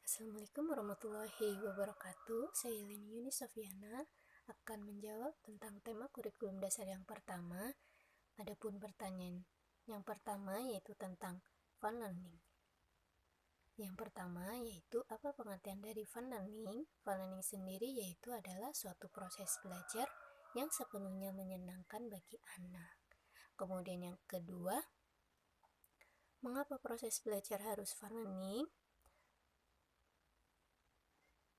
Assalamualaikum warahmatullahi wabarakatuh. Saya Leni Yuni Sofiana akan menjawab tentang tema kurikulum dasar yang pertama. Adapun pertanyaan yang pertama yaitu tentang fun learning. Yang pertama yaitu apa pengertian dari fun learning? Fun learning sendiri yaitu adalah suatu proses belajar yang sepenuhnya menyenangkan bagi anak. Kemudian yang kedua, mengapa proses belajar harus fun learning?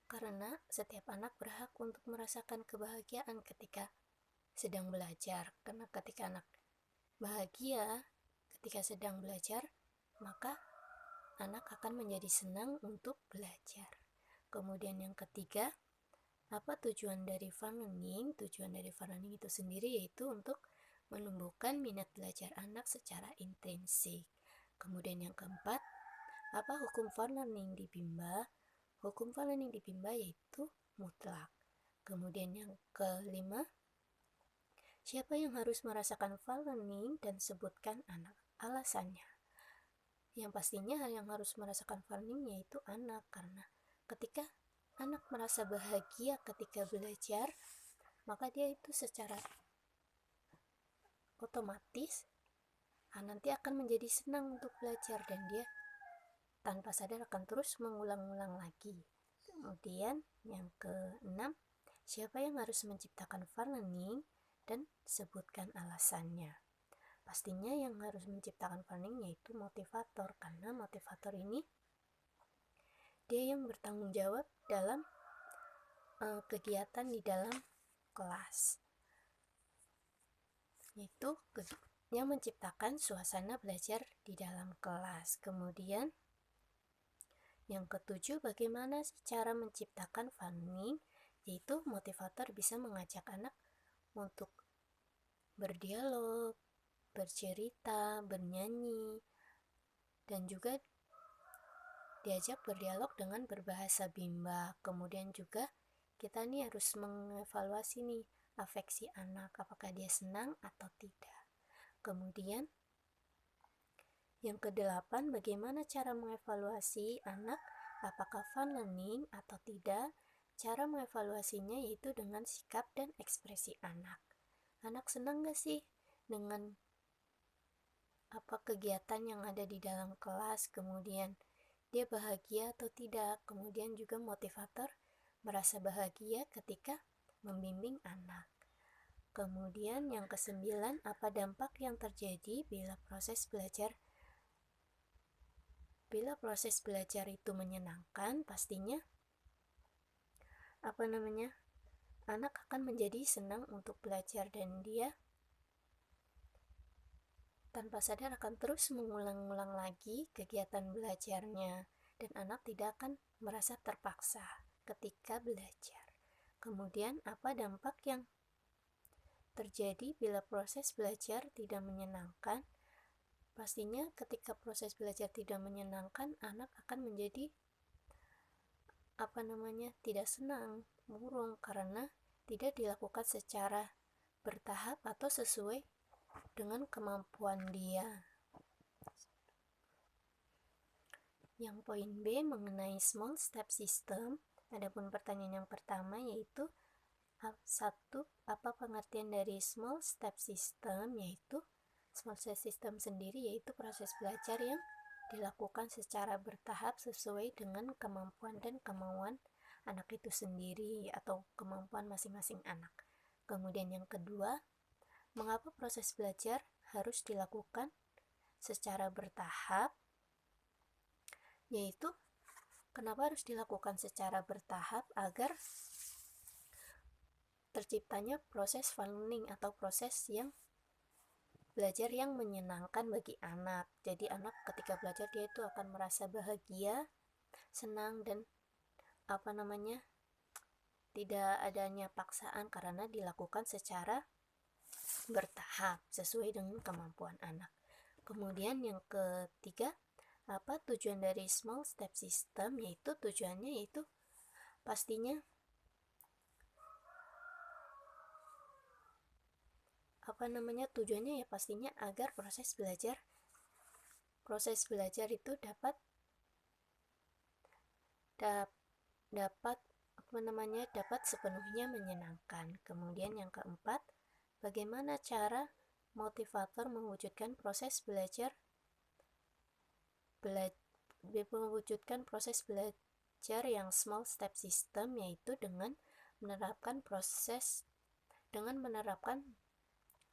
Karena setiap anak berhak untuk merasakan kebahagiaan ketika sedang belajar. Karena ketika anak bahagia ketika sedang belajar, maka anak akan menjadi senang untuk belajar. Kemudian yang ketiga, apa tujuan dari fun learning? Tujuan dari fun learning itu sendiri yaitu untuk menumbuhkan minat belajar anak secara intrinsik. Kemudian yang keempat, apa hukum fun learning di Bimba? Hukum fun learning di Bimba yaitu mutlak. Kemudian yang kelima, siapa yang harus merasakan fun learning dan sebutkan anak alasannya. Yang pastinya yang harus merasakan fun learning yaitu anak, karena ketika anak merasa bahagia ketika belajar, maka dia itu secara otomatis nanti akan menjadi senang untuk belajar dan dia tanpa sadar akan terus mengulang-ulang lagi. Kemudian yang keenam, siapa yang harus menciptakan fun learning dan sebutkan alasannya. Pastinya yang harus menciptakan fun learning yaitu motivator, karena motivator ini dia yang bertanggung jawab dalam kegiatan di dalam kelas, yaitu yang menciptakan suasana belajar di dalam kelas. Kemudian yang ketujuh, bagaimana cara menciptakan fun learning? Yaitu motivator bisa mengajak anak untuk berdialog, bercerita, bernyanyi, dan juga diajak berdialog dengan berbahasa Bimba. Kemudian juga kita nih harus mengevaluasi nih afeksi anak, apakah dia senang atau tidak. Kemudian yang kedelapan, bagaimana cara mengevaluasi anak apakah fun learning atau tidak? Cara mengevaluasinya yaitu dengan sikap dan ekspresi anak. Anak senang gak sih dengan apa kegiatan yang ada di dalam kelas? Kemudian dia bahagia atau tidak? Kemudian juga motivator merasa bahagia ketika membimbing anak. Kemudian yang kesembilan, apa dampak yang terjadi bila proses belajar itu menyenangkan? Pastinya anak akan menjadi senang untuk belajar dan dia tanpa sadar akan terus mengulang-ulang lagi kegiatan belajarnya dan anak tidak akan merasa terpaksa ketika belajar. Kemudian apa dampak yang terjadi bila proses belajar tidak menyenangkan? Pastinya ketika proses belajar tidak menyenangkan, anak akan menjadi tidak senang, murung, karena tidak dilakukan secara bertahap atau sesuai dengan kemampuan dia. Yang poin B mengenai small step system, adapun pertanyaan yang pertama yaitu satu, apa pengertian dari small step system? Yaitu small step system sendiri yaitu proses belajar yang dilakukan secara bertahap sesuai dengan kemampuan dan kemauan anak itu sendiri atau kemampuan masing-masing anak. Kemudian yang kedua, mengapa proses belajar harus dilakukan secara bertahap? Yaitu kenapa harus dilakukan secara bertahap? Agar terciptanya proses fun learning atau proses yang belajar yang menyenangkan bagi anak. Jadi anak ketika belajar dia itu akan merasa bahagia, senang, dan tidak adanya paksaan karena dilakukan secara bertahap sesuai dengan kemampuan anak. Kemudian yang ketiga, apa tujuan dari small step system? Yaitu tujuannya yaitu pastinya tujuannya ya pastinya agar proses belajar itu dapat dapat dapat sepenuhnya menyenangkan. Kemudian yang keempat, bagaimana cara motivator mewujudkan proses belajar yang small step system, yaitu dengan menerapkan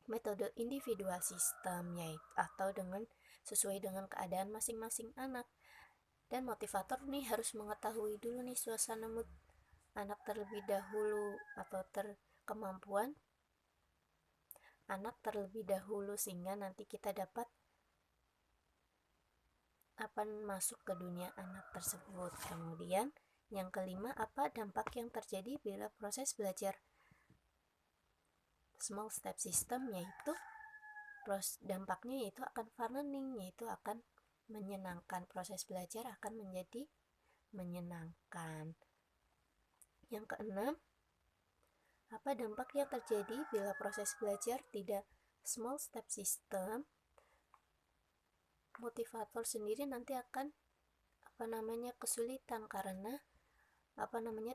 metode individual system, yaitu atau sesuai dengan keadaan masing-masing anak. Dan motivator nih harus mengetahui dulu nih suasana mood anak terlebih dahulu, atau kemampuan anak terlebih dahulu, sehingga nanti kita dapat masuk ke dunia anak tersebut. Kemudian yang kelima, apa dampak yang terjadi bila proses belajar small step system, yaitu dampaknya yaitu akan fun learning, yaitu akan menyenangkan, proses belajar akan menjadi menyenangkan. Yang keenam, apa dampak yang terjadi bila proses belajar tidak small step system? Motivator sendiri nanti akan kesulitan karena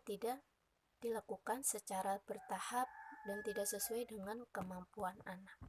tidak dilakukan secara bertahap dan tidak sesuai dengan kemampuan anak.